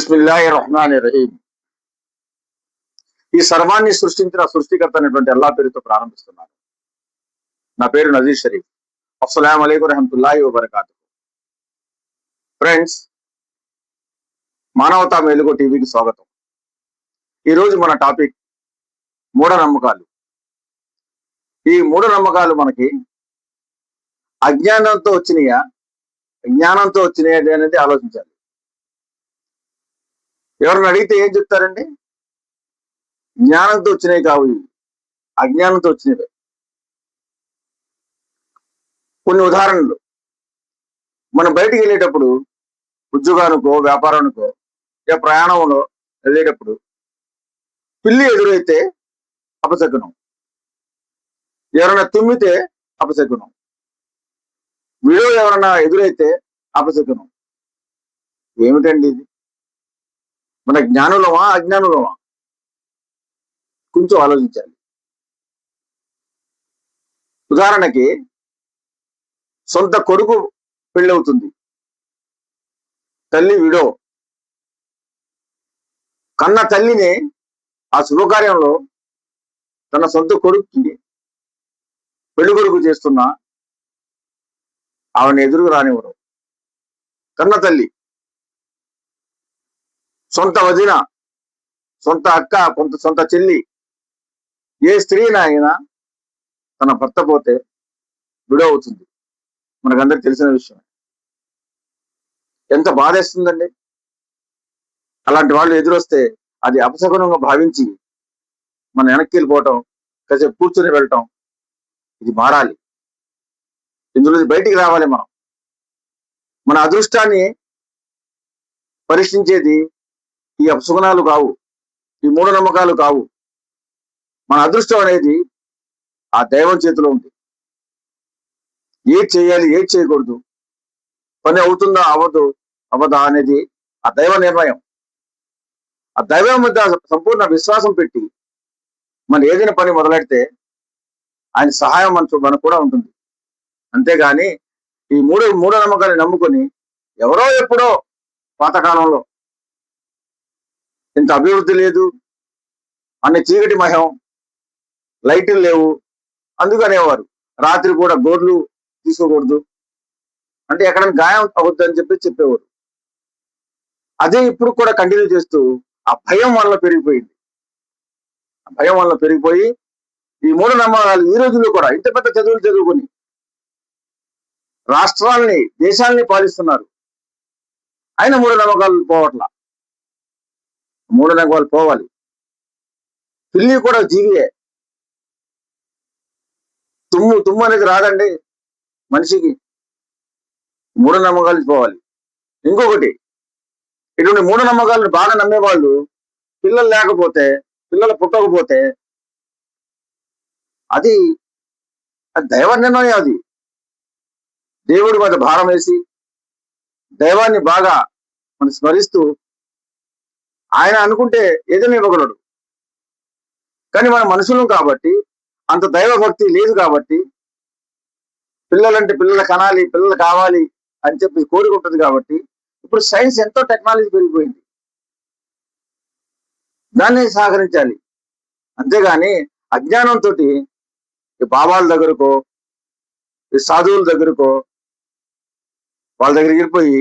బిస్మిల్లాహిర్ రహ్మానిర్ రహీం. ఈ సర్వాన్ని సృష్టించిన సృష్టికర్త అనేటువంటి అల్లా పేరుతో ప్రారంభిస్తున్నాను. నా పేరు నజీర్ షరీఫ్. అస్సలాము అలైకుం రహమతుల్లాహి వబరకాతుహు. ఫ్రెండ్స్, మానవతా మేలుగో టీవీకి స్వాగతం. ఈరోజు మన టాపిక్ మూఢనమ్మకాలు. ఈ మూఢనమ్మకాలు మనకి అజ్ఞానంతో వచ్చినాయా, జ్ఞానంతో వచ్చినాయా అనేది ఆలోచించాలి. ఎవరిని అడిగితే ఏం చెప్తారండి? జ్ఞానంతో వచ్చినాయి కావు, అజ్ఞానంతో వచ్చినవే. కొన్ని ఉదాహరణలు, మనం బయటికి వెళ్ళేటప్పుడు ఉద్యోగానికో వ్యాపారానికో ప్రయాణంలో వెళ్ళేటప్పుడు పిల్లి ఎదురైతే అపశకునం, ఎవరైనా తుమ్మితే అపశకునం, వీడియో ఎవరైనా ఎదురైతే అపశకునం. ఏమిటండి ఇది? మన జ్ఞానులమా అజ్ఞానులమా? కొంచెం ఆలోచించాలి. ఉదాహరణకి, సొంత కొడుకు పెళ్ళవుతుంది, తల్లి విడో. కన్న తల్లిని ఆ శుభకార్యంలో తన సొంత కొడుక్కి పెళ్లి కొడుకు చేస్తున్నా ఆవిడ ఎదురుకు రానివ్వరు. కన్న తల్లి, సొంత వదిన, సొంత అక్క, సొంత చెల్లి, ఏ స్త్రీనైనా తన భర్త పోతే విడో అవుతుంది. మనకందరికి తెలిసిన విషయం. ఎంత బాధేస్తుందండి. అలాంటి వాళ్ళు ఎదురొస్తే అది అపశకునంగా భావించి మన వెనక్కి వెళ్ళిపోవటం, కాసేపు కూర్చొని వెళ్ళటం, ఇది మారాలి. ఇందులో బయటికి రావాలి. మన అదృష్టాన్ని పరీక్షించేది ఈ అపశకునాలు కావు, ఈ మూఢనమ్మకాలు కావు. మన అదృష్టం అనేది ఆ దైవం చేతిలో ఉంది. ఏది చేయాలి, ఏది చేయకూడదు, పని అవుతుందా అవదా అనేది ఆ దైవ నిర్ణయం. ఆ దైవం మీద సంపూర్ణ విశ్వాసం పెట్టి మనం ఏదైనా పని మొదలెడితే ఆయన సహాయం మనకు కూడా ఉంటుంది. అంతేగాని ఈ మూఢనమ్మకాన్ని నమ్ముకొని ఎవరో ఎప్పుడో పాతకాలంలో ఇంత అభివృద్ధి లేదు, అన్ని చీకటి మహం, లైట్లు లేవు, అందుకనేవారు రాత్రి కూడా గోర్లు తీసుకోకూడదు, అంటే ఎక్కడైనా గాయం అవద్దు అని చెప్పేవారు. అదే ఇప్పుడు కూడా కంటిన్యూ చేస్తూ ఆ భయం వల్ల పెరిగిపోయింది. ఆ భయం వల్ల పెరిగిపోయి ఈ మూఢనమ్మకాలు ఈ రోజుల్లో కూడా ఇంత పెద్ద చదువులు చదువుకొని రాష్ట్రాల్ని, దేశాల్ని పాలిస్తున్నారు. అయినా మూఢనమ్మకాలు పోవట్లా. మూఢనమ్మకాలు పోవాలి. పిల్లి కూడా జీవియే. తుమ్ము అనేది రాదండి మనిషికి. మూఢనమ్మకాలు పోవాలి. ఇంకొకటి, ఇటువంటి మూఢనమ్మకాలను బాగా నమ్మేవాళ్ళు పిల్లలు లేకపోతే, పిల్లలు పుట్టకపోతే అది దైవ నిర్ణయం. అది దేవుడి మీద భారం వేసి దైవాన్ని బాగా మనం స్మరిస్తూ ఆయన అనుకుంటే ఏదైనా ఇవ్వగలడు. కానీ మన మనుషులం కాబట్టి, అంత దైవ భక్తి లేదు కాబట్టి, పిల్లలంటే పిల్లలు కనాలి, పిల్లలు కావాలి అని చెప్పి కోరిక ఉంటుంది కాబట్టి, ఇప్పుడు సైన్స్ ఎంతో టెక్నాలజీ పెరిగిపోయింది, దాన్ని సహకరించాలి. అంతేగాని అజ్ఞానంతో ఈ బాబాల దగ్గరకో, ఈ సాధువుల దగ్గరకో, వాళ్ళ దగ్గరికి వెళ్ళిపోయి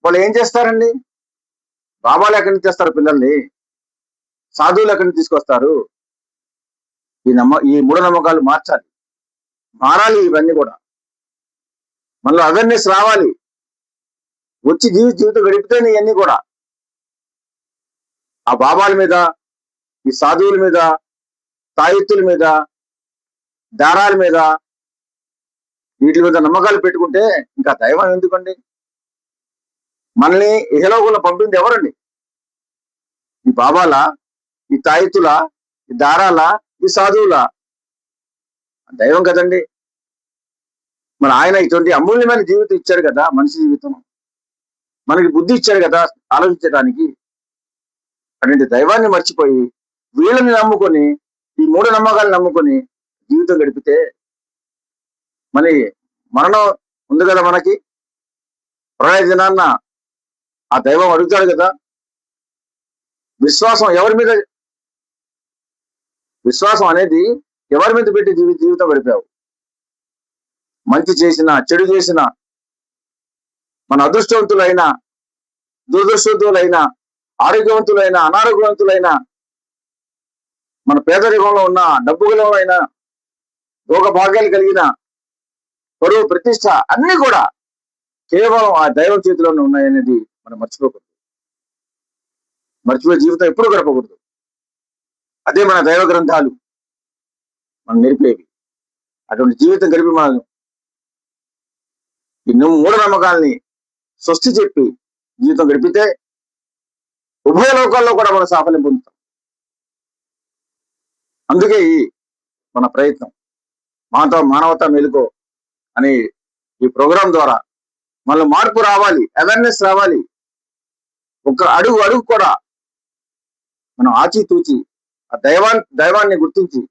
వాళ్ళు ఏం చేస్తారండి? బాబాలు ఎక్కడి నుంచి తెస్తారు పిల్లల్ని? సాధువులు ఎక్కడి నుంచి తీసుకొస్తారు? ఈ మూఢనమ్మకాలు మారాలి. ఇవన్నీ కూడా మనలో అవేర్నెస్ రావాలి. వచ్చి జీవితం గడిపితేనే ఇవన్నీ కూడా ఆ బాబాల మీద, ఈ సాధువుల మీద, తాయెత్తుల మీద, దారాల మీద, వీటి మీద నమ్మకాలు పెట్టుకుంటే ఇంకా దైవం ఎందుకండి? మనల్ని ఇహలోకంలో పంపింది ఎవరండి? ఈ బాబాల, ఈ తాయెత్తుల, ఈ దారాల, ఈ సాధువుల? దైవం కదండి. మన ఆయన ఇటువంటి అమూల్యమైన జీవితం ఇచ్చాడు కదా, మనిషి జీవితం. మనకి బుద్ధి ఇచ్చాడు కదా ఆలోచించడానికి. అటువంటి దైవాన్ని మర్చిపోయి వీళ్ళని నమ్ముకొని, ఈ మూఢనమ్మకాలను నమ్ముకొని జీవితం గడిపితే మరణం ఉంది కదా మనకి. ప్రళయ దినాన్న ఆ దైవం అడుగుతాడు కదా, విశ్వాసం విశ్వాసం అనేది ఎవరి మీద పెట్టి జీవితం గడిపావు? మంచి చేసినా చెడు చేసినా, మన అదృష్టవంతులైనా దురదృష్టవంతులైనా, ఆరోగ్యవంతులైనా అనారోగ్యవంతులైనా, మన పేదరికంలో ఉన్న డబ్బులో అయినా, రోగ భాగ్యాలు కలిగిన, పరువు ప్రతిష్ట అన్ని కూడా కేవలం ఆ దైవం చేతిలోనే ఉన్నాయనేది మనం మర్చిపోకూడదు. మర్చిపోయే జీవితం ఎప్పుడు గడపకూడదు. అదే మన దైవ గ్రంథాలు మనం నేర్పేవి. అటువంటి జీవితం గడిపి మనం ఈ మూఢనమ్మకాల్ని సృష్టి చెప్పి జీవితం గడిపితే ఉభయ లోకాల్లో కూడా మనం సాఫల్యం పొందుతాం. అందుకే మన ప్రయత్నం మానవతా మేలుకో అనే ఈ ప్రోగ్రాం ద్వారా మనలో మార్పు రావాలి, అవేర్నెస్ రావాలి. ఒక అడుగు కూడా మనం ఆచితూచి ఆ దైవాన్ని గుర్తించి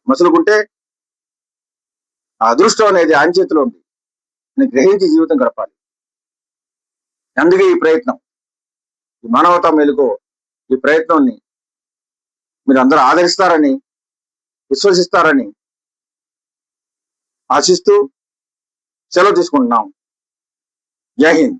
మసులుకుంటే ఆ అదృష్టం అనేది ఆయన చేతిలో ఉంది అని గ్రహించి జీవితం గడపాలి. అందుకే ఈ ప్రయత్నం, ఈ మానవతా మేలుకో ఈ ప్రయత్నాన్ని మీరు అందరూ ఆదరిస్తారని, విశ్వసిస్తారని ఆశిస్తూ సెలవు తీసుకుంటున్నాం. జై హింద్.